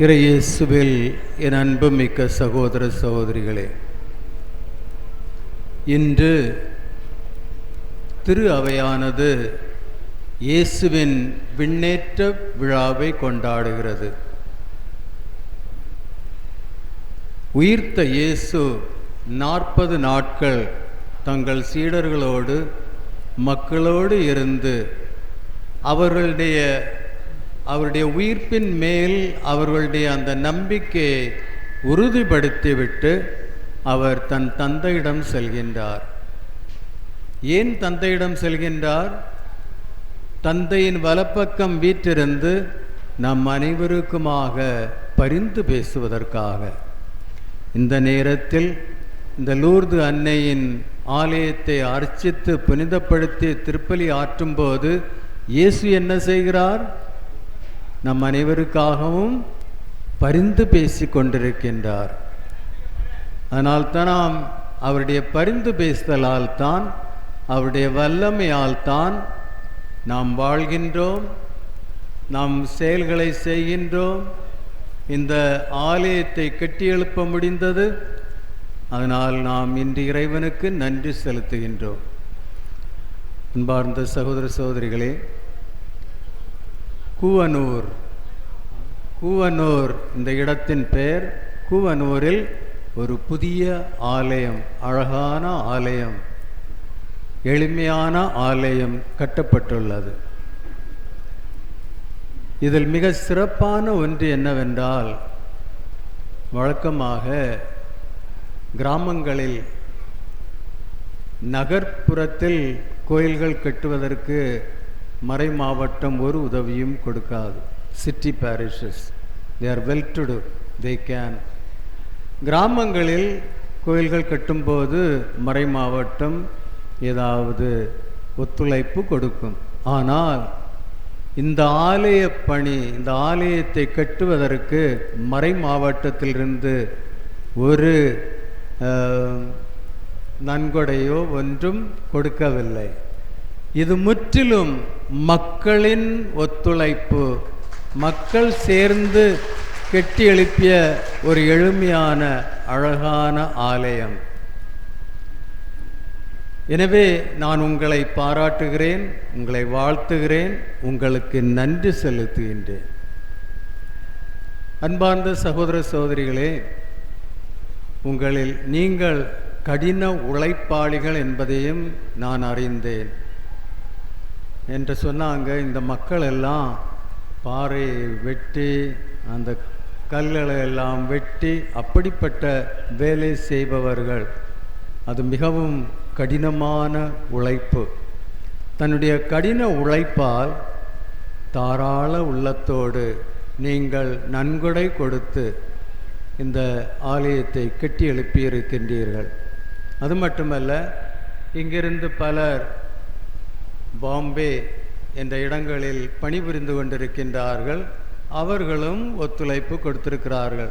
இறையேசுவில் என் அன்புமிக்க சகோதர சகோதரிகளே, இன்று திரு அவையானது இயேசுவின் விண்ணேற்ற விழாவை கொண்டாடுகிறது. உயிர்த்த இயேசு 40 நாட்கள் தங்கள் சீடர்களோடு மக்களோடு இருந்து அவருடைய உயிர்ப்பின் மேல் அவர்களுடைய அந்த நம்பிக்கையை உறுதிப்படுத்திவிட்டு அவர் தன் தந்தையிடம் செல்கின்றார். ஏன் தந்தையிடம் செல்கின்றார்? தந்தையின் வலப்பக்கம் வீற்றிருந்து நம் அனைவருக்குமாக பரிந்து பேசுவதற்காக. இந்த நேரத்தில் இந்த லூர்து அன்னையின் ஆலயத்தை அர்ச்சித்து புனிதப்படுத்தி திருப்பலி ஆற்றும்போது இயேசு என்ன செய்கிறார்? நம் அனைவருக்காகவும் பரிந்து பேசி கொண்டிருக்கின்றார். அதனால்தான் நாம் அவருடைய பரிந்து பேசுதலால் தான், அவருடைய வல்லமையால் தான் நாம் வாழ்கின்றோம், நாம் செயல்களை செய்கின்றோம், இந்த ஆலயத்தை கட்டியெழுப்ப முடிந்தது. அதனால் நாம் இன்று இறைவனுக்கு நன்றி செலுத்துகின்றோம். அன்பார்ந்த சகோதர சகோதரிகளே, கூவனூர் இந்த இடத்தின் பெயர். கூவனூரில் ஒரு புதிய ஆலயம், அழகான ஆலயம், எளிமையான ஆலயம் கட்டப்பட்டுள்ளது. இதில் மிக சிறப்பான ஒன்று என்னவென்றால், வழக்கமாக கிராமங்களில் நகர்ப்புறத்தில் கோயில்கள் கட்டுவதற்கு மறை மாவட்டம் ஒரு உதவியும் கொடுக்காது. City parishes, they are well to do, they can. கிராமங்களில் கோயில்கள் கட்டும்போது மறை மாவட்டம் ஏதாவது ஒத்துழைப்பு கொடுக்கும். ஆனால் இந்த ஆலய பணி, இந்த ஆலயத்தை கட்டுவதற்கு மறை மாவட்டத்திலிருந்து ஒரு நன்கொடையோ ஒன்றும் கொடுக்கவில்லை. இது முற்றிலும் மக்களின் ஒத்துழைப்பு, மக்கள் சேர்ந்து கட்டி எழுப்பிய ஒரு எளிமையான அழகான ஆலயம். எனவே நான் உங்களை பாராட்டுகிறேன், உங்களை வாழ்த்துகிறேன், உங்களுக்கு நன்றி செலுத்துகின்றேன். அன்பார்ந்த சகோதர சகோதரிகளே, உங்களில் நீங்கள் கடின உழைப்பாளிகள் என்பதையும் நான் அறிந்தேன். என்று சொன்னாங்க, இந்த மக்கள் எல்லாம் பாறையை வெட்டி அந்த கல்களை எல்லாம் வெட்டி அப்படிப்பட்ட வேலை செய்பவர்கள். அது மிகவும் கடினமான உழைப்பு. தன்னுடைய கடின உழைப்பால் தாராள உள்ளத்தோடு நீங்கள் நன்கொடை கொடுத்து இந்த ஆலயத்தை கட்டி எழுப்பியிருக்கின்றீர்கள். அது மட்டுமல்ல, இங்கிருந்து பலர் பாம்பே என்ற இடங்களில் பணிபுரிந்து கொண்டிருக்கின்றார்கள். அவர்களும் ஒத்துழைப்பு கொடுத்திருக்கிறார்கள்.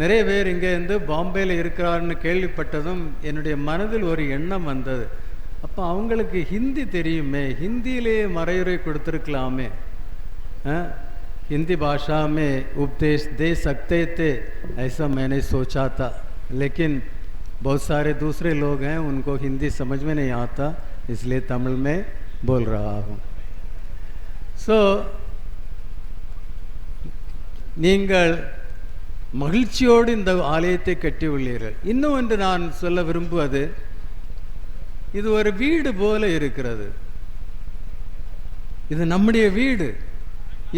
நிறைய பேர் இங்கே இருந்து பாம்பேயில் இருக்கிறார்னு கேள்விப்பட்டதும் என்னுடைய மனதில் ஒரு எண்ணம் வந்தது. அப்போ அவங்களுக்கு ஹிந்தி தெரியுமே, ஹிந்தியிலேயே மறையுரை கொடுத்துருக்கலாமே, हिंदी भाषा में उपदेश दे सकते थे, ऐसा मैंने सोचा था. लेकिन बहुत सारे दूसरे लोग हैं, उनको हिंदी समझ में नहीं आता, इसलिए तमिल में बोल रहा हूँ. ஸோ நீங்கள் மகிழ்ச்சியோடு இந்த ஆலயத்தை கட்டியுள்ளீர்கள். இன்னும் ஒன்று நான் சொல்ல விரும்புவது, இது ஒரு வீடு போல இருக்கிறது. இது நம்முடைய வீடு,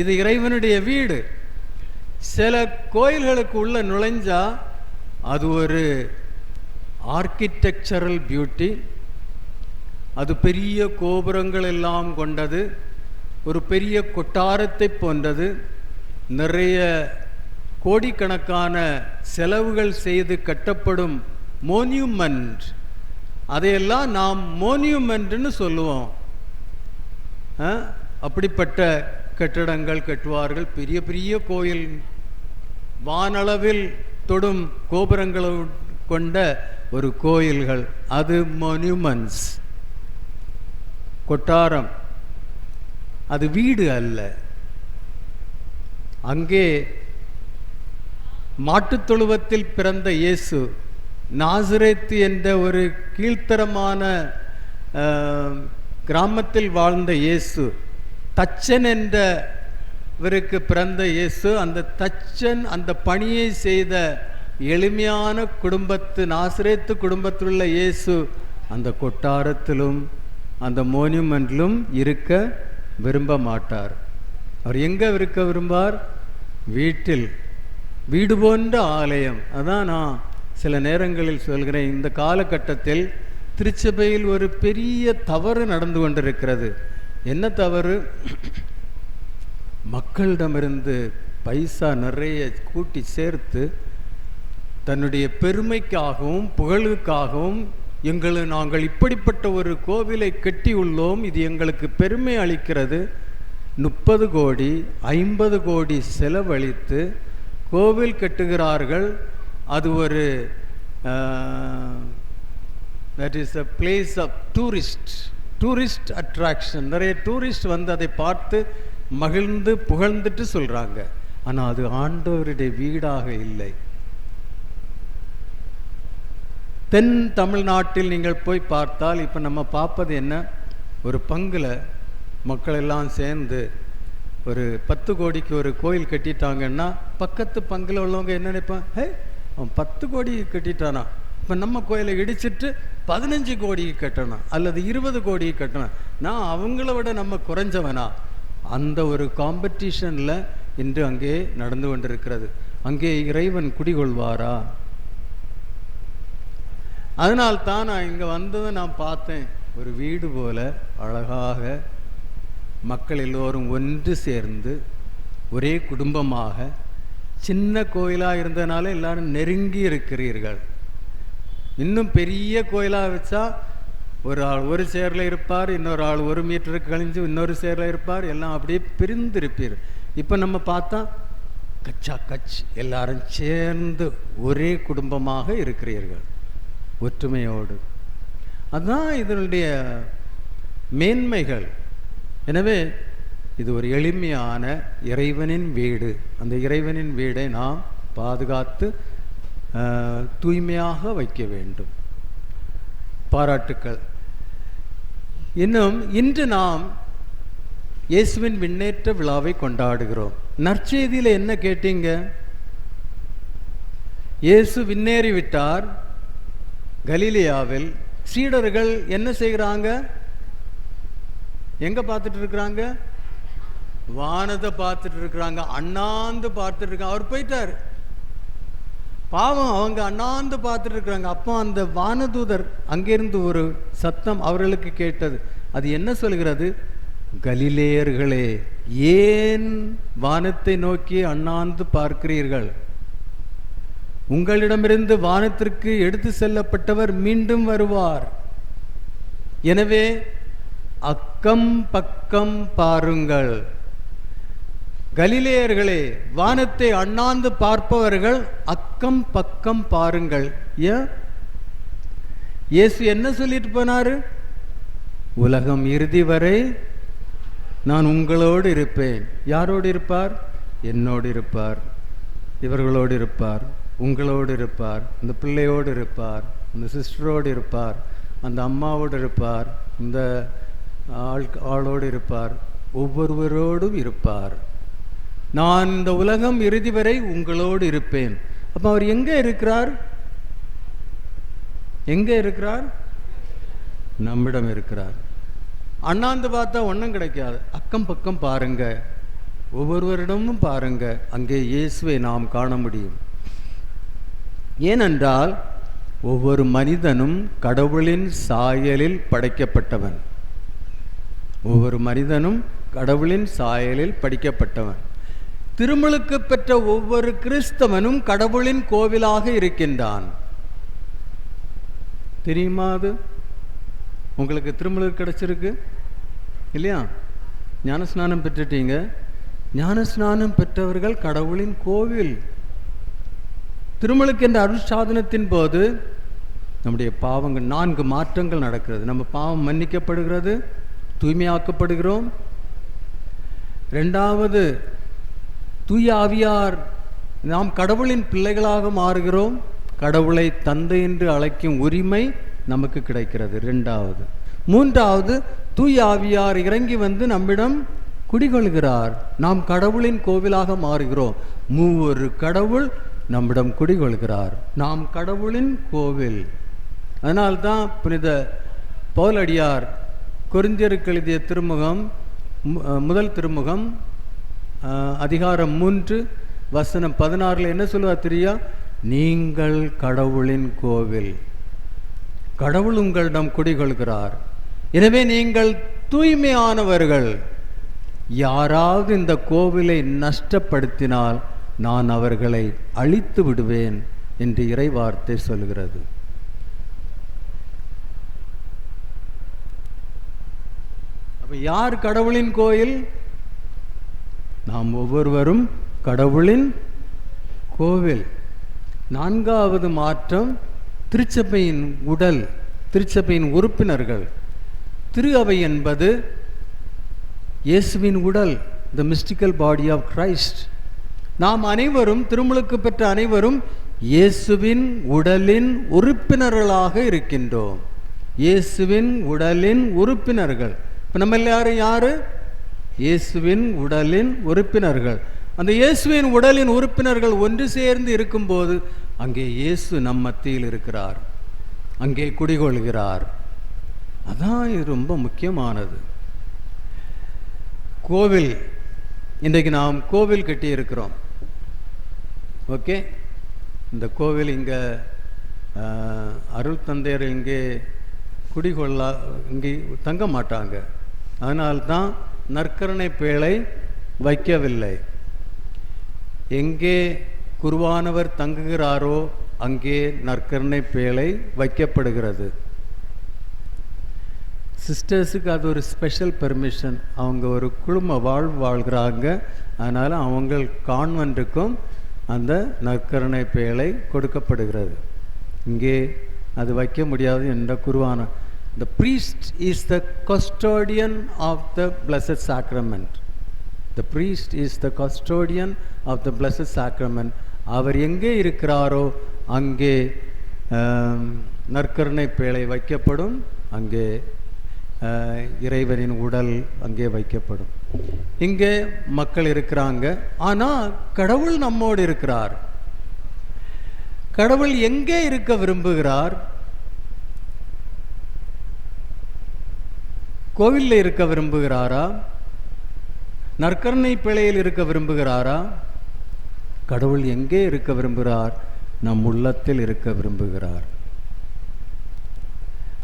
இது இறைவனுடைய வீடு. சில கோயில்களுக்கு உள்ள நுழைஞ்சா அது ஒரு ஆர்கிடெக்சரல் பியூட்டி, அது பெரிய கோபுரங்கள் எல்லாம் கொண்டது, ஒரு பெரிய கொட்டாரத்தை போன்றது, நிறைய கோடிக்கணக்கான செலவுகள் செய்து கட்டப்படும் மோன்யூமெண்ட். அதையெல்லாம் நாம் மோன்யூமெண்ட்னு சொல்லுவோம். அப்படிப்பட்ட கட்டடங்கள் கட்டுவார்கள். பெரிய பெரிய கோயில், வானளவில் தொடும் கோபுரங்களை கொண்ட ஒரு கோயில்கள், அது மோன்யூமெண்ட்ஸ். கொட்டாரம், அது வீடு அல்ல. அங்கே மாட்டுத் தொழுவத்தில் பிறந்த இயேசு, நாசரேத்து என்ற ஒரு கீழ்த்தரமான கிராமத்தில் வாழ்ந்த இயேசு, தச்சன் என்றவருக்கு பிறந்த இயேசு, அந்த தச்சன் அந்த பணியை செய்த எளிமையான குடும்பத்து நாசரேத்து குடும்பத்தில் உள்ள இயேசு அந்த கொட்டாரத்திலும் அந்த மோனியூமெண்ட்லும் இருக்க விரும்ப மாட்டார். அவர் எங்கே இருக்க விரும்பார்? வீட்டில். வீடு போன்ற ஆலயம். அதான் நான் சில நேரங்களில் சொல்கிறேன், இந்த காலகட்டத்தில் திருச்சபையில் ஒரு பெரிய தவறு நடந்து கொண்டிருக்கிறது. என்ன தவறு? மக்களிடமிருந்து பைசா நிறைய கூட்டி சேர்த்து தன்னுடைய பெருமைக்காகவும் புகழுக்காகவும் நாங்கள் இப்படிப்பட்ட ஒரு கோவிலை கட்டியுள்ளோம், இது எங்களுக்கு பெருமை அளிக்கிறது, 30 கோடி 50 கோடி செலவழித்து கோவில் கட்டுகிறார்கள். அது ஒரு that is a place of tourist attraction. நிறைய டூரிஸ்ட் வந்து அதை பார்த்து மகிழ்ந்து புகழ்ந்துட்டு சொல்றாங்க. ஆனால் அது ஆண்டவருடைய வீடாக இல்லை. தென் தமிழ்நாட்டில் நீங்கள் போய் பார்த்தால் இப்போ நம்ம பார்ப்பது என்ன? ஒரு பங்குல மக்கள் எல்லாம் சேர்ந்து ஒரு 10 கோடிக்கு ஒரு கோயில் கட்டிட்டாங்கன்னா பக்கத்து பங்கில் உள்ளவங்க என்ன நினைப்பான்? அவன் 10 கோடி கட்டிட்டானா, இப்போ நம்ம கோயிலை இடிச்சிட்டு 15 கோடிக்கு கட்டணும் அல்லது 20 கோடிக்கு கட்டணும், நான் அவங்கள விட நம்ம குறைஞ்சவனா? அந்த ஒரு காம்படிஷனில் இன்று அங்கே நடந்து கொண்டிருக்கிறது. அங்கே இறைவன் குடிகொள்வாரா? அதனால்தான் நான் இங்கே வந்ததை நான் பார்த்தேன். ஒரு வீடு போல அழகாக மக்கள் எல்லோரும் ஒன்று சேர்ந்து ஒரே குடும்பமாக, சின்ன கோயிலாக இருந்ததுனால எல்லாரும் நெருங்கி இருக்கிறீர்கள். இன்னும் பெரிய கோயிலாக வச்சா ஒரு ஆள் ஒரு சேரில் இருப்பார், இன்னொரு ஆள் 1 மீட்டருக்கு கழிஞ்சு இன்னொரு சேரில் இருப்பார், எல்லாம் அப்படியே பிரிந்திருப்பீர். இப்போ நம்ம பார்த்தா கச்சா கச் எல்லாரும் சேர்ந்து ஒரே குடும்பமாக இருக்கிறீர்கள், ஒற்றுமையோடு. அதுதான் இதனுடைய மேன்மைகள். எனவே இது ஒரு எளிமையான இறைவனின் வீடு. அந்த இறைவனின் வீடை நாம் பாதுகாத்து தூய்மையாக வைக்க வேண்டும். பாராட்டுக்கள். இன்னும் இன்று நாம் இயேசுவின் விண்ணேற்ற விழாவை கொண்டாடுகிறோம். நற்செய்தியில் என்ன கேட்டீங்க? இயேசு விண்ணேறி விட்டார். கலிலேயாவில் சீடர்கள் என்ன செய்கிறாங்க? எங்க பார்த்துட்டு இருக்கிறாங்க? வானத்தை பார்த்துட்டு இருக்கிறாங்க, அண்ணாந்து பார்த்துட்டு இருக்காங்க. அவர் போயிட்டார், பாவம், அவங்க அண்ணாந்து பார்த்துட்டு இருக்கிறாங்க. அப்போ அந்த வானதூதர் அங்கிருந்து ஒரு சத்தம் அவர்களுக்கு கேட்டது. அது என்ன சொல்கிறது? கலிலேயர்களே, ஏன் வானத்தை நோக்கி அண்ணாந்து பார்க்கிறீர்கள்? உங்களிடமிருந்து வானத்திற்கு எடுத்து செல்லப்பட்டவர் மீண்டும் வருவார். எனவே அக்கம் பக்கம் பாருங்கள். கலிலேயர்களே, வானத்தை அண்ணாந்து பார்ப்பவர்கள் அக்கம் பக்கம் பாருங்கள். ஏன்? இயேசு என்ன சொல்லிட்டு போனாரு? உலகம் இறுதி வரை நான் உங்களோடு இருப்பேன். யாரோடு இருப்பார்? என்னோடு இருப்பார், இவர்களோடு இருப்பார், உங்களோடு இருப்பார், இந்த பிள்ளையோடு இருப்பார், இந்த சிஸ்டரோடு இருப்பார், அந்த அம்மாவோடு இருப்பார், இந்த ஆளோடு இருப்பார், ஒவ்வொருவரோடும் இருப்பார். நான் இந்த உலகம் இறுதி வரை உங்களோடு இருப்பேன். அப்போ அவர் எங்கே இருக்கிறார்? எங்கே இருக்கிறார்? நம்மிடம் இருக்கிறார். அண்ணாந்து பார்த்தா ஒன்றும் கிடைக்காது. அக்கம் பக்கம் பாருங்க, ஒவ்வொருவரிடமும் பாருங்க, அங்கே இயேசுவை நாம் காண முடியும். ஏனென்றால் ஒவ்வொரு மனிதனும் கடவுளின் சாயலில் படைக்கப்பட்டவன். ஒவ்வொரு மனிதனும் கடவுளின் சாயலில் படைக்கப்பட்டவன். திருமுழுக்கு பெற்ற ஒவ்வொரு கிறிஸ்தவனும் கடவுளின் கோவிலாக இருக்கின்றான். தெரியுமா? அது உங்களுக்கு திருமுழுக்கு கிடைச்சிருக்கு இல்லையா? ஞானஸ்நானம் பெற்றுட்டீங்க. ஞானஸ்நானம் பெற்றவர்கள் கடவுளின் கோவில். திருமுழுக்கு என்ற அருட்சாதனத்தின் போது நம்முடைய பாவங்கள் 4 மாற்றங்கள் நடக்கிறது. நம்ம பாவம் மன்னிக்கப்படுகிறது, தூய்மையாக்கப்படுகிறோம். 2வது, தூய ஆவியார் நாம் கடவுளின் பிள்ளைகளாக மாறுகிறோம். கடவுளை தந்தை என்று அழைக்கும் உரிமை நமக்கு கிடைக்கிறது. 2வது. 3வது, தூய ஆவியார் இறங்கி வந்து நம்மிடம் குடிகொள்கிறார். நாம் கடவுளின் கோவிலாக மாறுகிறோம். 3 கடவுள் நம்மிடம் குடிகொள்கிறார். நாம் கடவுளின் கோவில். அதனால்தான் புனித பவுலடியார் கொரிந்தியருக்கு எழுதிய திருமுகம், முதல் திருமுகம், அதிகாரம் 3 வசனம் 16 என்ன சொல்லுவார் தெரியா? நீங்கள் கடவுளின் கோவில், கடவுள் உங்களிடம் குடிகொள்கிறார். எனவே நீங்கள் தூய்மையானவர்கள். யாராவது இந்த கோவிலை நஷ்டப்படுத்தினால் நான் அவர்களை அழித்து விடுவேன் என்று இறை வார்த்தை சொல்கிறது. அப்ப யார் கடவுளின் கோயில்? நாம் ஒவ்வொருவரும் கடவுளின் கோவில். 4வது மாற்றம், திருச்சபையின் உடல், திருச்சபையின் உறுப்பினர்கள். திரு அவை என்பது இயேசுவின் உடல், த மிஸ்டிக்கல் பாடி ஆஃப் கிரைஸ்ட். நாம் அனைவரும், திருமுழுக்கு பெற்ற அனைவரும் இயேசுவின் உடலின் உறுப்பினர்களாக இருக்கின்றோம். இயேசுவின் உடலின் உறுப்பினர்கள். இப்போ நம்ம எல்லாரும் யாரு? இயேசுவின் உடலின் உறுப்பினர்கள். அந்த இயேசுவின் உடலின் உறுப்பினர்கள் ஒன்று சேர்ந்து இருக்கும்போது அங்கே இயேசு நம் மத்தியில் இருக்கிறார், அங்கே குடிகொள்கிறார். அதான் இது ரொம்ப முக்கியமானது. கோவில், இன்றைக்கு நாம் கோவில் கட்டி இருக்கிறோம். ஓகே, இந்த கோவில் இங்கே அருள் தந்தையர் இங்கே இங்கே தங்க மாட்டாங்க. அதனால்தான் நற்கருணை பேழை வைக்கவில்லை. எங்கே குருவானவர் தங்குகிறாரோ அங்கே நற்கருணை பேழை வைக்கப்படுகிறது. சிஸ்டர்ஸுக்கு அது ஒரு ஸ்பெஷல் பெர்மிஷன். அவங்க ஒரு குழும வாழ்கிறாங்க. அதனால் அவங்க கான்வென்ட்டுக்கும் அந்த நற்கருணை பேழை கொடுக்கப்படுகிறது. இங்கே அது வைக்க முடியாது என்ற குருவான. The priest is the custodian of the blessed sacrament. The priest is the custodian of the blessed sacrament. அவர் எங்கே இருக்கிறாரோ அங்கே நற்கருணை பேழை வைக்கப்படும், அங்கே இறைவனின் உடல் அங்கே வைக்கப்படும். இங்கே மக்கள் இருக்கிறாங்க, ஆனால் கடவுள் நம்மோடு இருக்கிறார். கடவுள் எங்கே இருக்க விரும்புகிறார்? கோவிலில் இருக்க விரும்புகிறாரா? நற்கருணை பிழையில் இருக்க விரும்புகிறாரா? கடவுள் எங்கே இருக்க விரும்புகிறார்? நம் உள்ளத்தில் இருக்க விரும்புகிறார்.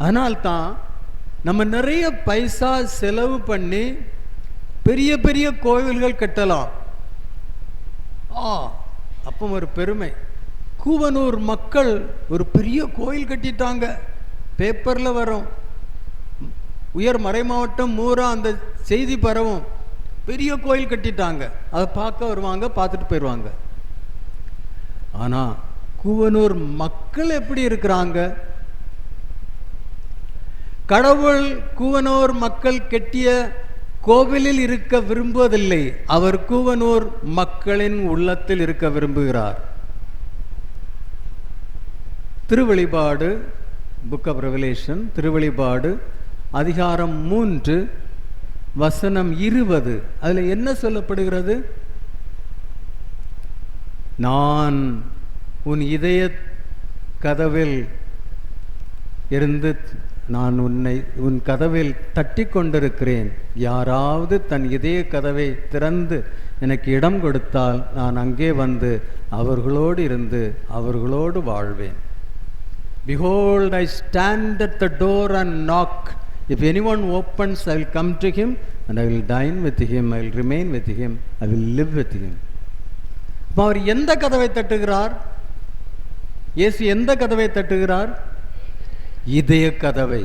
அதனால்தான் நம்ம நிறைய பைசா செலவு பண்ணி பெரிய பெரிய கோவில்கள் கட்டலாம். அப்போ ஒரு பெருமை. கூவனூர் மக்கள் ஒரு பெரிய கோயில் கட்டிட்டாங்க, பேப்பரில் வரும், உயர் மறை மாவட்டம் மூரா அந்த செய்தி பரவும், பெரிய கோயில் கட்டிட்டாங்க. அதை பார்க்க வருவாங்க, பார்த்துட்டு போயிடுவாங்க. ஆனால் கூவனூர் மக்கள் எப்படி இருக்கிறாங்க? கடவுள் கூவனூர் மக்கள் கட்டிய கோவிலில் இருக்க விரும்புவதில்லை. அவர் கூவனூர் மக்களின் உள்ளத்தில் இருக்க விரும்புகிறார். திருவெளிபாடு, புக் ஆஃப் ரெவலேஷன், திருவெளிபாடு அதிகாரம் 3 வசனம் 20, அதில் என்ன சொல்லப்படுகிறது? நான் உன் இதய கதவில் இருந்து நான் உன் கதவில் தட்டி கொண்டிருக்கிறேன். யாராவது தன் இதய கதவை திறந்து எனக்கு இடம் கொடுத்தால் நான் அங்கே வந்து அவர்களோடு இருந்து அவர்களோடு வாழ்வேன். Behold, I stand at the door and knock. If anyone opens, I will come to him and I will dine with him, I will remain with him, I will live with him. அவர் எந்த கதவை தட்டுகிறார்? இயேசு எந்த கதவை தட்டுகிறார்? இதய கதவை.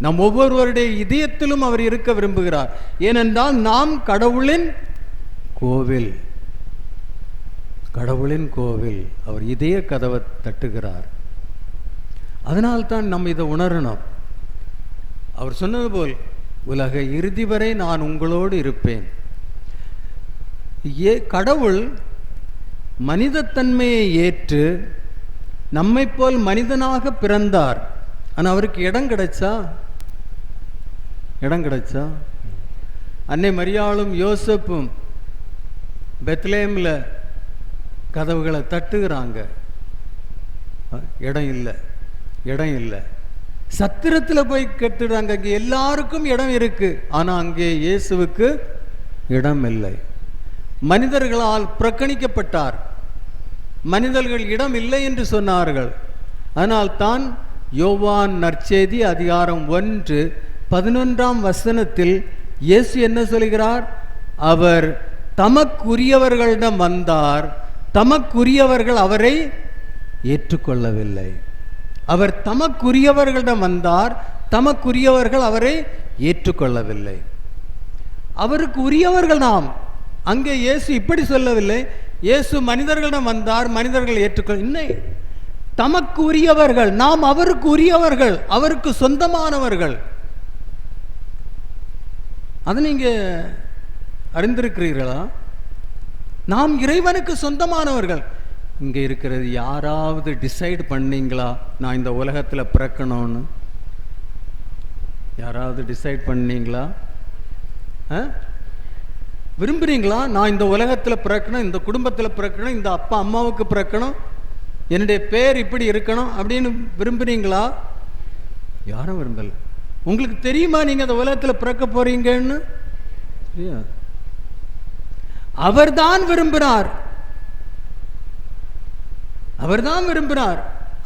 நம் ஒவ்வொருவருடைய இதயத்திலும் அவர் இருக்க விரும்புகிறார். ஏனென்றால் நாம் கடவுளின் கோவில். கடவுளின் கோவில். அவர் இதய கதவை தட்டுகிறார். அதனால்தான் நம்ம இதை உணரணும். அவர் சொன்னது போல் உலக இறுதி வரை நான் உங்களோடு இருப்பேன். கடவுள் மனிதத்தன்மையை ஏற்று நம்மை போல் மனிதனாக பிறந்தார். ஆனால் அவருக்கு இடம் கிடைச்சா? அன்னை மரியாளும் யோசப்பும் பெத்லேமில் கதவுகளை தட்டுகிறாங்க. இடம் இல்லை. சத்திரத்தில் போய் கட்டுறாங்க. அங்கே எல்லாருக்கும் இடம் இருக்கு, ஆனால் அங்கே இயேசுவுக்கு இடம் இல்லை. மனிதர்களால் புறக்கணிக்கப்பட்டார். மனிதர்கள் இடம் இல்லை என்று சொன்னார்கள். ஆனால் தான் யோவான் நற்செய்தி அதிகாரம் 1:11 இயேசு என்ன சொல்கிறார்? அவர் தமக்குரியவர்களிடம் வந்தார், தமக்குரியவர்கள் அவரை ஏற்றுக்கொள்ளவில்லை. அவர் தமக்குரியவர்களிடம் வந்தார், தமக்குரியவர்கள் அவரை ஏற்றுக்கொள்ளவில்லை. அவருக்கு உரியவர்கள் நாம். அங்கே இயேசு இப்படி சொல்லவில்லை. இயேசு மனிதர்களிடம் வந்தார், மனிதர்கள் ஏற்றுக்கொள்ள இல்லை. தமக்கு உரியவர்கள், நாம் அவருக்கு உரியவர்கள், அவருக்கு சொந்தமானவர்கள். அது நீங்க அறிந்திருக்கிறீர்களா? நாம் இறைவனுக்கு சொந்தமானவர்கள். இங்க இருக்கிறது யாராவது டிசைட் பண்ணீங்களா நான் இந்த உலகத்தில் பிறக்கணும்னு? யாராவது டிசைட் பண்ணீங்களா? விரும்புறீங்களா? நான் இந்த உலகத்தில் பிறக்கணும், இந்த குடும்பத்தில் பிறக்கணும், இந்த அப்பா அம்மாவுக்கு பிறக்கணும், என்னுடைய பேர் இப்படி இருக்கணும் அப்படின்னு விரும்புறீங்களா? யாரும் விரும்பல. உங்களுக்கு தெரியுமா நீங்க அந்த உலகத்தில் பிறக்க போறீங்கன்னு? அவர்தான் விரும்பினார்.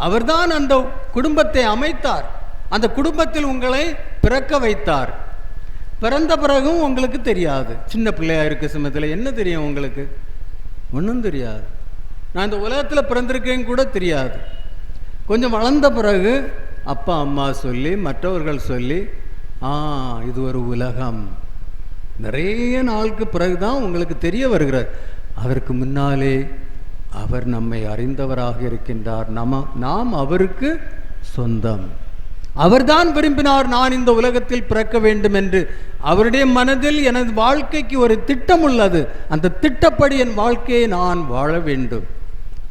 அவர்தான் அந்த குடும்பத்தை அமைத்தார். அந்த குடும்பத்தில் உங்களை பிறக்க வைத்தார். பிறந்த பிறகும் உங்களுக்கு தெரியாது. சின்ன பிள்ளையா இருக்க சமயத்தில் என்ன தெரியும் உங்களுக்கு? ஒன்றும் தெரியாது. நான் இந்த உலகத்தில் பிறந்திருக்கேன்னு கூட தெரியாது. கொஞ்சம் வளர்ந்த பிறகு அப்பா அம்மா சொல்லி, மற்றவர்கள் சொல்லி, இது ஒரு உலகம், நிறைய நாளுக்கு பிறகுதான் உங்களுக்கு தெரிய வருகிறார். அதற்கு முன்னாலே அவர் நம்மை அறிந்தவராக இருக்கின்றார். நாம் அவருக்கு சொந்தம். அவர்தான் விரும்பினார் நான் இந்த உலகத்தில் பிறக்க வேண்டும் என்று. அவருடைய மனதில் எனது வாழ்க்கைக்கு ஒரு திட்டம் உள்ளது. அந்த திட்டப்படி என் வாழ்க்கையை நான் வாழ வேண்டும்.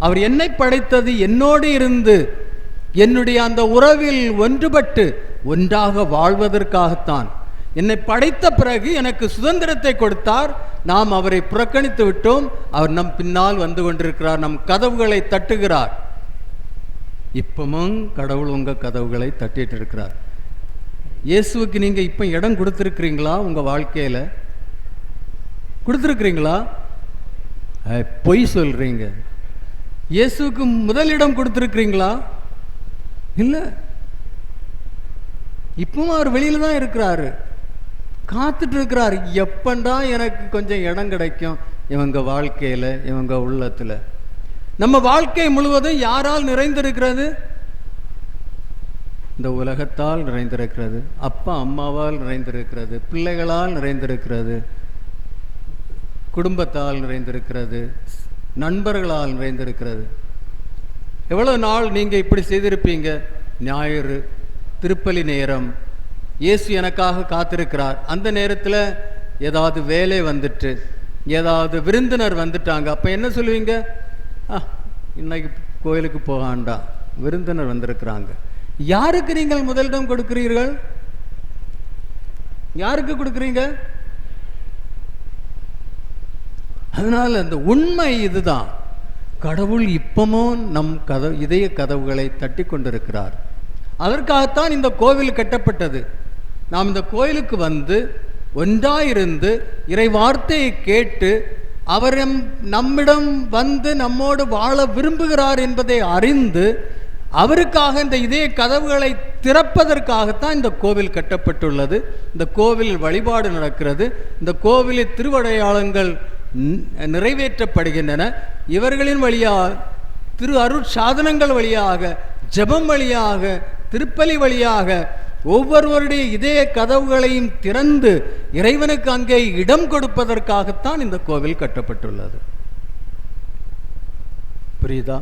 அவர் என்னை படைத்தது என்னோடு இருந்து என்னுடைய அந்த உறவில் ஒன்றுபட்டு ஒன்றாக வாழ்வதற்காகத்தான். என்னை படைத்த பிறகு எனக்கு சுதந்திரத்தை கொடுத்தார். நாம் அவரை புறக்கணித்து விட்டோம். அவர் நம் பின்னால் வந்து கொண்டிருக்கிறார், நம் கதவுகளை தட்டுகிறார். இப்பவும் கடவுள் உங்க கதவுகளை தட்டிட்டு இருக்கிறார். இயேசுவுக்கு நீங்க இப்ப இடம் கொடுத்திருக்கிறீங்களா? உங்க வாழ்க்கையில கொடுத்திருக்கிறீங்களா? பொய் சொல்றீங்க. இயேசுவுக்கு முதலிடம் கொடுத்திருக்கிறீங்களா? இல்ல. இப்பவும் அவர் வெளியில தான் இருக்கிறாரு, காத்துட்டு இருக்கிறார். எப்பண்டா எனக்கு கொஞ்சம் இடம் கிடைக்கும் இவங்க வாழ்க்கையில, இவங்க உள்ளத்துல. நம்ம வாழ்க்கை முழுவதும் யாரால் நிறைந்திருக்கிறது? இந்த உலகத்தால் நிறைந்திருக்கிறது, அப்பா அம்மாவால் நிறைந்திருக்கிறது, பிள்ளைகளால் நிறைந்திருக்கிறது, குடும்பத்தால் நிறைந்திருக்கிறது, நண்பர்களால் நிறைந்திருக்கிறது. எவ்வளவு நாள் நீங்க இப்படி செய்திருப்பீங்க? ஞாயிறு திருப்பலி நேரம், இயேசு எனக்காக காத்திருக்கிறார். அந்த நேரத்தில் ஏதாவது வேலை வந்துட்டு, ஏதாவது விருந்தினர் வந்துட்டாங்க. அப்ப என்ன சொல்லுவீங்க? இன்னைக்கு கோயிலுக்கு போகாண்டா, விருந்தினர் வந்திருக்கிறாங்க. யாருக்கு நீங்கள் முதலிடம் கொடுக்கிறீர்கள்? யாருக்கு கொடுக்கிறீங்க? அதனால அந்த உண்மை இதுதான். கடவுள் இப்பமும் நம் இதய கதவுகளை தட்டி கொண்டிருக்கிறார். அதற்காகத்தான் இந்த கோவில் கட்டப்பட்டது. நாம் இந்த கோயிலுக்கு வந்து ஒன்றாயிருந்து இறை வார்த்தையை கேட்டு அவர் நம்மிடம் வந்து நம்மோடு வாழ விரும்புகிறார் என்பதை அறிந்து அவருக்காக இந்த இதய கதவுகளை திறப்பதற்காகத்தான் இந்த கோவில் கட்டப்பட்டுள்ளது. இந்த கோவிலில் வழிபாடு நடக்கிறது. இந்த கோவிலில் திருவடையாளங்கள் நிறைவேற்றப்படுகின்றன. இவர்களின் வழியாக, திரு அருட்சாதனங்கள் வழியாக, ஜெபம் வழியாக, திருப்பலி வழியாக ஒவ்வொருவருடைய இதய கதவுகளையும் திறந்து இறைவனுக்கு அங்கே இடம் கொடுப்பதற்காகத்தான் இந்த கோவில் கட்டப்பட்டுள்ளது. புரியுதா?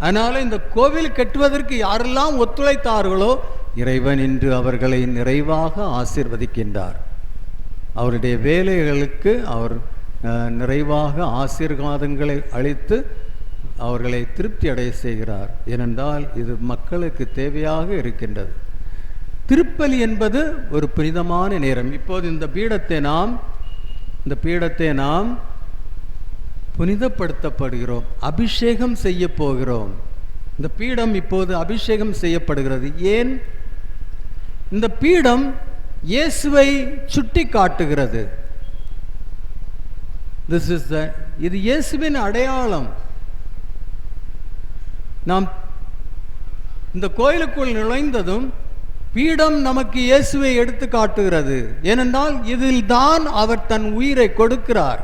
அதனால இந்த கோவில் கட்டுவதற்கு யாரெல்லாம் ஒத்துழைத்தார்களோ இறைவன் இன்று அவர்களை நிறைவாக ஆசீர்வதிக்கின்றார். அவருடைய வேலைகளுக்கு அவர் நிறைவாக ஆசீர்வாதங்களை அளித்து அவர்களை திருப்தி அடைய செய்கிறார். ஏனென்றால் இது மக்களுக்கு தேவையாக இருக்கின்றது. திருப்பலி என்பது ஒரு புனிதமான நேரம். இப்போது இந்த பீடத்தை நாம் புனிதப்படுத்தப்படுகிறோம், அபிஷேகம் செய்ய போகிறோம். இந்த பீடம் இப்போது அபிஷேகம் செய்யப்படுகிறது. ஏன்? இந்த பீடம் இயேசுவை சுட்டி காட்டுகிறது. இது இயேசுவின் அடையாளம். நாம் இந்த கோயிலுக்குள் நுழைந்ததும் பீடம் நமக்கு இயேசுவை எடுத்து காட்டுகிறது. ஏனென்றால் இதில் தான் அவர் தன் உயிரை கொடுக்கிறார்.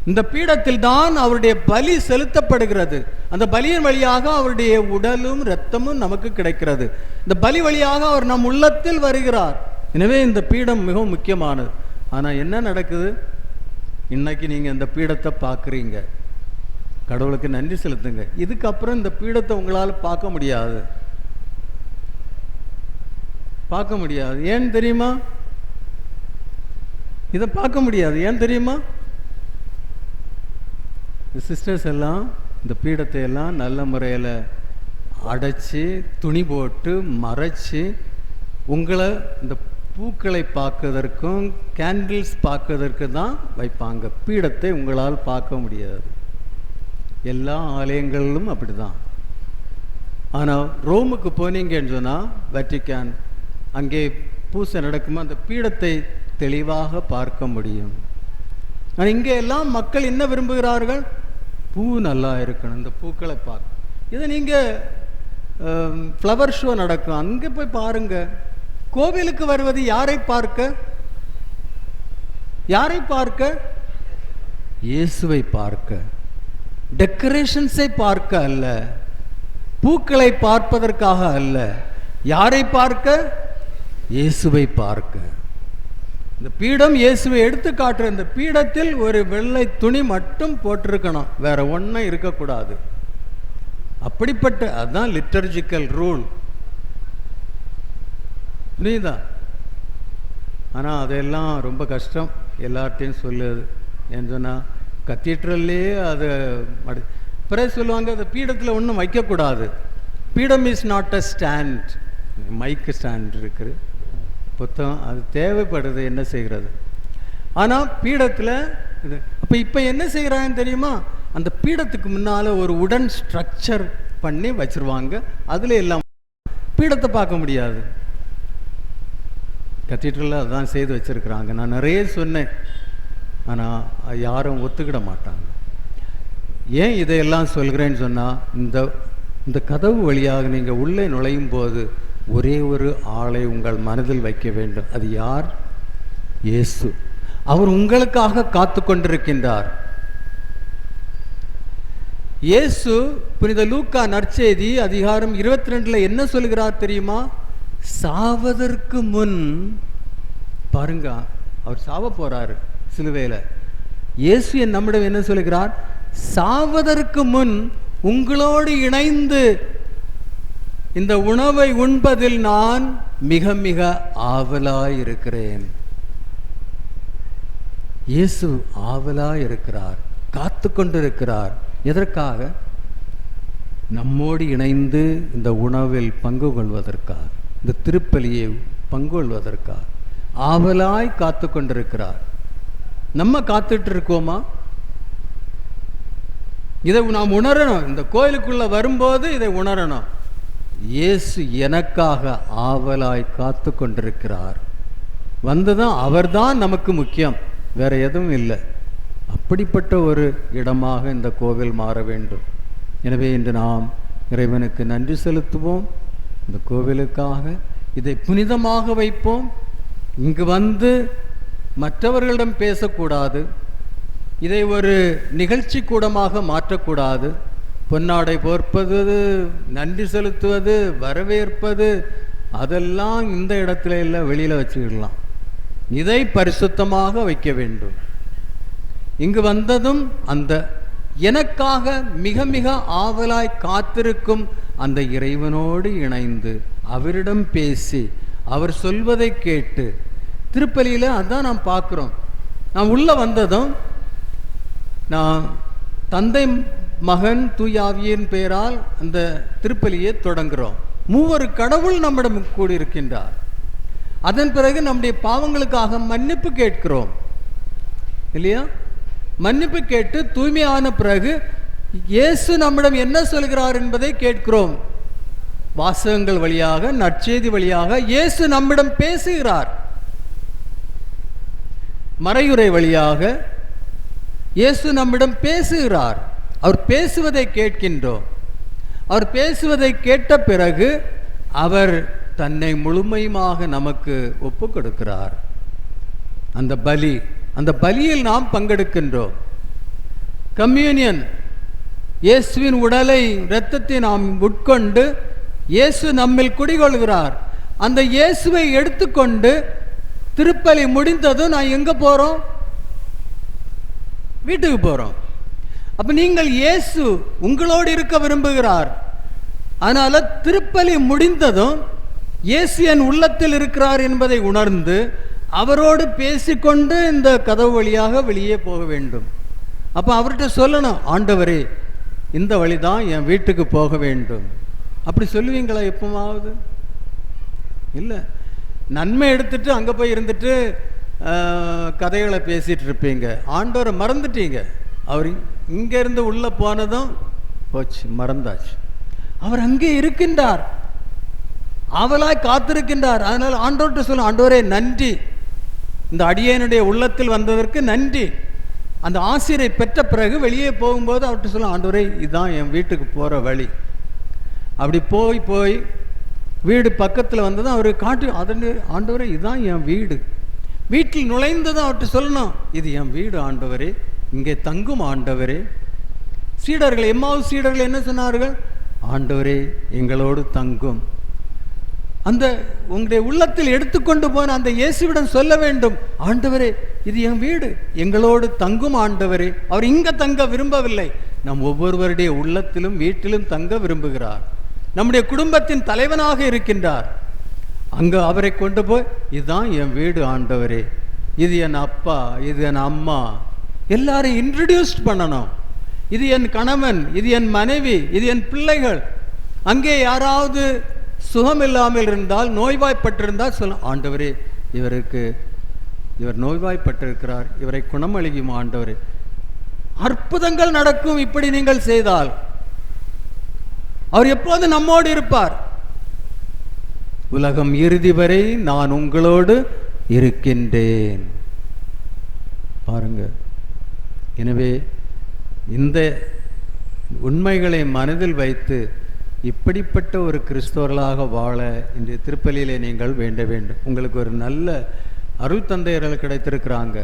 இந்த பீடத்தில் தான் அவருடைய பலி செலுத்தப்படுகிறது. அந்த பலியின் வழியாக அவருடைய உடலும் இரத்தமும் நமக்கு கிடைக்கிறது. இந்த பலி வழியாக அவர் நம் உள்ளத்தில் வருகிறார். எனவே இந்த பீடம் மிகவும் முக்கியமானது. ஆனால் என்ன நடக்குது? இன்னைக்கு நீங்கள் இந்த பீடத்தை பார்க்குறீங்க, கடவுளுக்கு நன்றி செலுத்துங்க. இதுக்கப்புறம் இந்த பீடத்தை உங்களால் பார்க்க முடியாது. ஏன் தெரியுமா? இதை பார்க்க முடியாது. ஏன் தெரியுமா? சிஸ்டர்ஸ் எல்லாம் இந்த பீடத்தை எல்லாம் நல்ல முறையில் அடைச்சி துணி போட்டு மறைச்சி உங்களை இந்த பூக்களை பார்க்கறதற்கும் கேண்டில்ஸ் பார்க்கறதற்கு தான் வைப்பாங்க. பீடத்தை உங்களால் பார்க்க முடியாது. எல்லா ஆலயங்களிலும் அப்படி தான். ஆனால் ரோமுக்கு போனீங்கன்னு சொன்னால் வெட்டிக்கான், அங்கே பூசை நடக்குமா, அந்த பீடத்தை தெளிவாக பார்க்க முடியும். ஆனால் இங்கே எல்லாம் மக்கள் என்ன விரும்புகிறார்கள்? பூ நல்லா இருக்கணும், இந்த பூக்களை பார்க்க. இதை நீங்கள் ஃப்ளவர் ஷோ நடக்கும், அங்கே போய் பாருங்க. கோவிலுக்கு வருவது யாரை பார்க்க? இயேசுவை பார்க்க. டெக்கரேஷன்ஸை பார்க்க அல்ல, பூக்களை பார்ப்பதற்காக அல்ல. யாரை பார்க்க? இயேசுவை பார்க்க. இந்த பீடம் இயேசுவை எடுத்து காட்டுற. இந்த பீடத்தில் ஒரு வெள்ளை துணி மட்டும் போட்டிருக்கணும், வேற ஒன்றும் இருக்கக்கூடாது. அப்படிப்பட்ட அதுதான் லிட்டர்ஜிக்கல் ரூல். புரியுதா? ஆனால் அதெல்லாம் ரொம்ப கஷ்டம் எல்லார்ட்டையும் சொல்லுது. ஏன்னு சொன்னால் கத்தீட்ரல்லே அது பிறகு சொல்லுவாங்க, அந்த பீடத்தில் ஒன்றும் வைக்கக்கூடாது. பீடம் இஸ் நாட் அ ஸ்டாண்ட். மைக்கு ஸ்டாண்ட் இருக்குது, புத்தகம் அது தேவைப்படுது, என்ன செய்கிறது. ஆனால் பீடத்தில் இது இப்போ என்ன செய்கிறாங்கன்னு தெரியுமா? அந்த பீடத்துக்கு முன்னால் ஒரு உடன் ஸ்ட்ரக்சர் பண்ணி வச்சுருவாங்க. அதில் எல்லாம் பீடத்தை பார்க்க முடியாது. கத்தீட்ரலில் அதுதான் செய்து வச்சுருக்குறாங்க. நான் நிறைய சொன்னேன், ஆனால் யாரும் ஒத்துக்கிட மாட்டாங்க. ஏன் இதையெல்லாம் சொல்கிறேன்னு சொன்னால், இந்த கதவு வழியாக நீங்கள் உள்ளே நுழையும் போது ஒரே ஒரு ஆளை உங்கள் மனதில் வைக்க வேண்டும். அது யார்? இயேசு. அவர் உங்களுக்காக காத்து கொண்டிருக்கின்றார். இயேசு புனித லூக்கா நற்செய்தி அதிகாரம் 22 என்ன சொல்கிறார் தெரியுமா? சாவதற்கு முன் பாருங்க, அவர் சாவ போறாரு சிலுவையில. இயேசு நம்மிடம் என்ன சொல்கிறார்? சாவதற்கு முன் உங்களோடு இணைந்து இந்த உணவை உண்பதில் நான் மிக மிக ஆவலாய் இருக்கிறேன். இயேசு ஆவலாய் இருக்கிறார், காத்து கொண்டிருக்கிறார். எதற்காக? நம்மோடு இணைந்து இந்த உணவில் பங்கு கொள்வதற்காக, இந்த திருப்பலியை பங்கு கொள்வதற்காக ஆவலாய் காத்து கொண்டிருக்கிறார். நம்ம காத்துட்டு இருக்கோமா? இதை நாம் உணரணும். இந்த கோயிலுக்குள்ள வரும்போது இதை உணரணும். இயேசு எனக்காக ஆவலாய் காத்து கொண்டிருக்கிறார். வந்ததும் அவர்தான் நமக்கு முக்கியம், வேற எதுவும் இல்லை. அப்படிப்பட்ட ஒரு இடமாக இந்த கோவில் மாற வேண்டும். எனவே இன்று நாம் இறைவனுக்கு நன்றி செலுத்துவோம். இந்த கோவிலுக்காக இதை புனிதமாக வைப்போம். இங்கு வந்து மற்றவர்களிடம் பேசக்கூடாது, இதை ஒரு நிகழ்ச்சி கூடமாக மாற்றக்கூடாது. பொன்னாடை போர்ப்பது, நன்றி செலுத்துவது, வரவேற்பது, அதெல்லாம் இந்த இடத்துல இல்லை, வெளியில் வச்சுக்கிடலாம். இதை பரிசுத்தமாக வைக்க வேண்டும். இங்கு வந்ததும் அந்த எனக்காக மிக மிக ஆவலாய் காத்திருக்கும் அந்த இறைவனோடு இணைந்து அவரிடம் பேசி அவர் சொல்வதை கேட்டு, திருப்பலியில் அதான் நாம் பார்க்குறோம். நான் உள்ளே வந்ததும் நான் தந்தை மகன் தூயாவியின் பெயரால் அந்த திருப்பலியை தொடங்குகிறோம். மூவர் கடவுள் நம்மிடம் கூடியிருக்கின்றார். அதன் பிறகு நம்முடைய பாவங்களுக்காக மன்னிப்பு கேட்கிறோம் இல்லையா? மன்னிப்பு கேட்டு தூய்மையான பிறகு இயேசு நம்மிடம் என்ன சொல்கிறார் என்பதை கேட்கிறோம். வாசகங்கள் வழியாக, நற்செய்தி வழியாக இயேசு நம்மிடம் பேசுகிறார். மறையுறை வழியாக இயேசு நம்மிடம் பேசுகிறார். அவர் பேசுவதை கேட்கின்றோம். அவர் பேசுவதை கேட்ட பிறகு அவர் தன்னை முழுமையுமாக நமக்கு ஒப்பு கொடுக்கிறார். அந்த பலியில் நாம் பங்கெடுக்கின்றோம். கம்யூனியன், இயேசுவின் உடலை இரத்தத்தை நாம் உட்கொண்டு இயேசு நம்மில் குடிகொள்கிறார். அந்த இயேசுவை எடுத்துக்கொண்டு திருப்பலி முடிந்ததும் நான் எங்க போறோம்? வீட்டுக்கு போறோம். அப்ப நீங்கள் இயேசு உங்களோடு இருக்க விரும்புகிறார். அதனால திருப்பலி முடிந்ததும் இயேசு என் உள்ளத்தில் இருக்கிறார் என்பதை உணர்ந்து அவரோடு பேசிக்கொண்டு இந்த கதவு வழியாக வெளியே போக வேண்டும். அப்ப அவர்கிட்ட சொல்லணும், ஆண்டவரே இந்த வழிதான் என் வீட்டுக்கு போக வேண்டும். அப்படி சொல்லுவீங்களா எப்பமாவது? இல்லை. நன்மை எடுத்துட்டு அங்கே போய் இருந்துட்டு கதைகளை பேசிட்டு இருப்பீங்க. ஆண்டவரை மறந்துட்டீங்க. அவர் இங்கேருந்து உள்ளே போனதும் போச்சு, மறந்தாச்சு. அவர் அங்கே இருக்கின்றார், ஆவலாய் காத்திருக்கின்றார். அதனால் ஆண்டவர்கிட்ட சொல்ல, ஆண்டவரே நன்றி, இந்த அடியேனுடைய உள்ளத்தில் வந்ததற்கு நன்றி. அந்த ஆசிரியை பெற்ற பிறகு வெளியே போகும்போது அவர்கிட்ட சொல்ல, ஆண்டவரே இதுதான் என் வீட்டுக்கு போகிற வழி. அப்படி போய் வீடு பக்கத்தில் வந்ததும் அவர் காட்டி, அதன் ஆண்டவரே இதுதான் என் வீடு. வீட்டில் நுழைந்ததும் அவர்கிட்ட சொல்லணும், இது என் வீடு ஆண்டவரே, இங்கே தங்கும் ஆண்டவரே. சீடர்கள், எம்மாவுஸ் சீடர்கள் என்ன சொன்னார்கள்? ஆண்டவரே எங்களோடு தங்கும். அந்த உங்களுடைய உள்ளத்தில் எடுத்துக்கொண்டு போன அந்த இயேசுவிடம் சொல்ல வேண்டும், ஆண்டவரே இது என் வீடு, எங்களோடு தங்கும் ஆண்டவரே. அவர் இங்க தங்க விரும்பவில்லை, நம் ஒவ்வொருவருடைய உள்ளத்திலும் வீட்டிலும் தங்க விரும்புகிறார். நம்முடைய குடும்பத்தின் தலைவனாக இருக்கின்றார். அங்க அவரை கொண்டு போய், இதுதான் என் வீடு ஆண்டவரே, இது என் அப்பா, இது என் அம்மா, எல்லாரையும் இன்ட்ரடியூஸ் பண்ணணும். இது என் கணவன், இது என் மனைவி, இது என் பிள்ளைகள். அங்கே யாராவது சுகம் இல்லாமல் இருந்தால், நோய்வாய்ப்பட்டிருந்தால் சொல்ல, ஆண்டவரே இவர் நோய்வாய்ப்பட்டிருக்கிறார், இவரை குணமளிக்கும் ஆண்டவரே. அற்புதங்கள் நடக்கும் இப்படி நீங்கள் செய்தால். அவர் எப்போது நம்மோடு இருப்பார். உலகம் இறுதி வரை நான் உங்களோடு இருக்கின்றேன். பாருங்க. எனவே இந்த உண்மைகளை மனதில் வைத்து இப்படிப்பட்ட ஒரு கிறிஸ்தவர்களாக வாழ இன்றைய திருப்பலியிலே நீங்கள் வேண்ட வேண்டும். உங்களுக்கு ஒரு நல்ல அருள் தந்தையர்கள் கிடைத்திருக்கிறாங்க.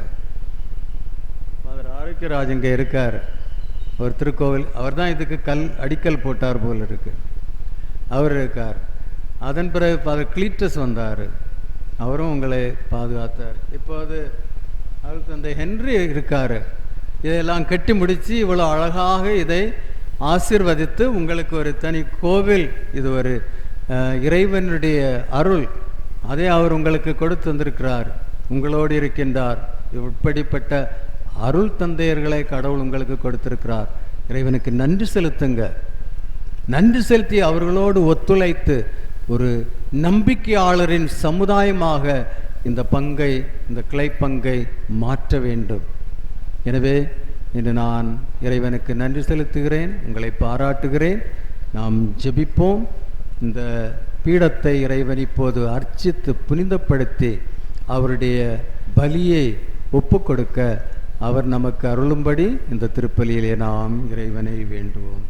ஃபாதர் ஆரோக்கியராஜ் இங்கே இருக்கார், ஒரு திருக்கோவில். அவர் தான் இதுக்கு அடிக்கல் போட்டார் போல் இருக்கு. அவர் இருக்கார். அதன் பிறகு ஃபாதர் கிளீட்டஸ் வந்தார், அவரும் உங்களை பாதுகாத்தார். இப்போது அருள் தந்தை ஹென்றி இருக்கார். இதெல்லாம் கட்டி முடித்து இவ்வளோ அழகாக இதை ஆசீர்வதித்து உங்களுக்கு ஒரு தனி கோவில், இது ஒரு இறைவனுடைய அருள், அதை அவர் உங்களுக்கு கொடுத்து வந்திருக்கிறார். உங்களோடு இருக்கின்றார். இப்படிப்பட்ட அருள் தந்தையர்களை கடவுள் உங்களுக்கு கொடுத்திருக்கிறார். இறைவனுக்கு நன்றி செலுத்துங்க. நன்றி செலுத்தி அவர்களோடு ஒத்துழைத்து ஒரு நம்பிக்கையாளரின் சமுதாயமாக இந்த பங்கை, இந்த கிளை பங்கை மாற்ற வேண்டும். எனவே இன்று நான் இறைவனுக்கு நன்றி செலுத்துகிறேன், உங்களை பாராட்டுகிறேன். நாம் ஜெபிப்போம். இந்த பீடத்தை இறைவன் இப்போது அர்ச்சித்து புனிதப்படுத்தி அவருடைய பலியை ஒப்பு கொடுக்க அவர் நமக்கு அருளும்படி இந்த திருப்பலியிலே நாம் இறைவனை வேண்டுவோம்.